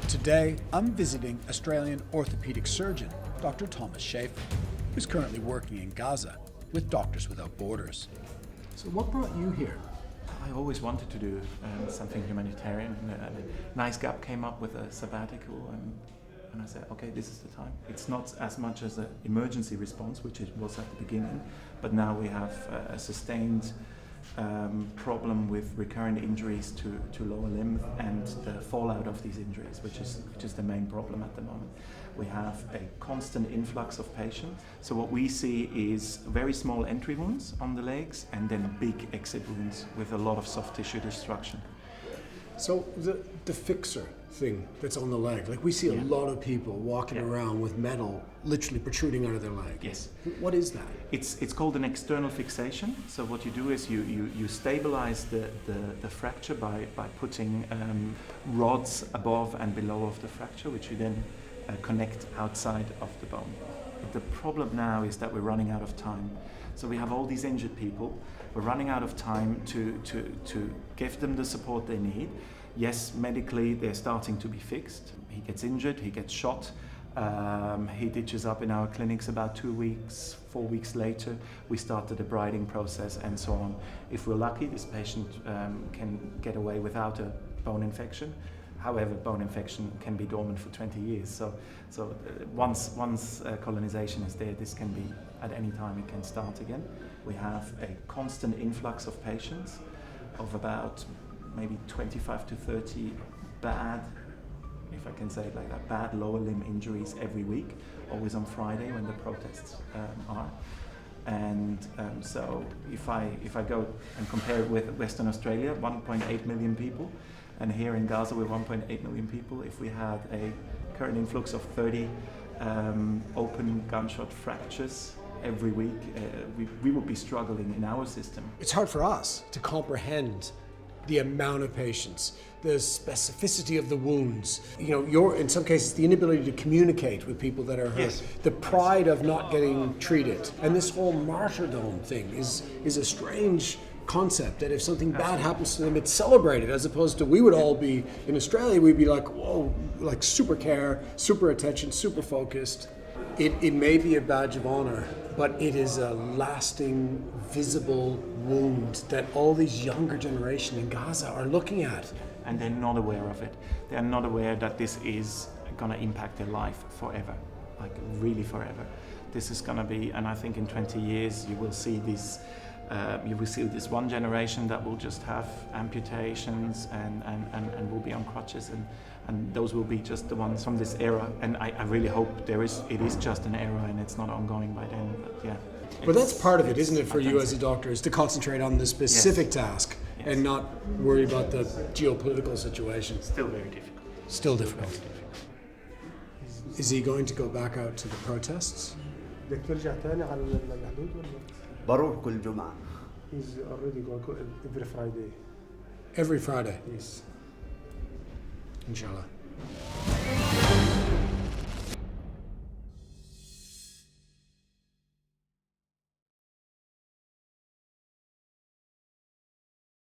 Today, I'm visiting Australian orthopaedic surgeon, Dr. Thomas Schaefer, who's currently working in Gaza with Doctors Without Borders. So what brought you here? I always wanted to do something humanitarian. A nice gap came up with a sabbatical, and I said, okay, this is the time. It's not as much as an emergency response, which it was at the beginning, but now we have a sustained problem with recurrent injuries to lower limb and the fallout of these injuries, which is the main problem at the moment. We have a constant influx of patients. So what we see is very small entry wounds on the legs and then big exit wounds with a lot of soft tissue destruction. So the fixer thing that's on the leg, like we see a lot of people walking around with metal literally protruding out of their leg. Yes. What is that? It's called an external fixation. So what you do is you stabilize the fracture by putting rods above and below of the fracture, which you then connect outside of the bone. The problem now is that we're running out of time. So we have all these injured people. We're running out of time to give them the support they need. Yes, medically they're starting to be fixed. He gets injured, he gets shot. He ditches up in our clinics about 2 weeks, 4 weeks later. We start the debriding process and so on. If we're lucky, this patient can get away without a bone infection. However, bone infection can be dormant for 20 years. So once colonization is there, this can be, at any time it can start again. We have a constant influx of patients of about maybe 25 to 30 bad, if I can say it like that, bad lower limb injuries every week, always on Friday when the protests are. And so if I go and compare it with Western Australia, 1.8 million people, and here in Gaza we're 1.8 million people. If we had a current influx of 30 open gunshot fractures every week, we would be struggling in our system. It's hard for us to comprehend the amount of patients, the specificity of the wounds. You know, in some cases, the inability to communicate with people that are hurt, the pride of not getting treated, and this whole martyrdom thing is a strange concept that if something bad happens to them, it's celebrated, as opposed to we would all be, in Australia, we'd be like, whoa, like super care, super attention, super focused. It may be a badge of honor, but it is a lasting, visible wound that all these younger generation in Gaza are looking at. And they're not aware of it. They're not aware that this is gonna impact their life forever, like really forever. This is gonna be, and I think in 20 years you will see this one generation that will just have amputations and will be on crutches, and those will be just the ones from this era. And I really hope it is just an era and it's not ongoing by then. But yeah. But that's part of it, isn't it, for you as a doctor, is to concentrate on the specific task and not worry about the geopolitical situation. Still very difficult. Still difficult. Is he going to go back out to the protests? بروح كل جمعة. He's already going every Friday. Every Friday? Yes. Inshallah.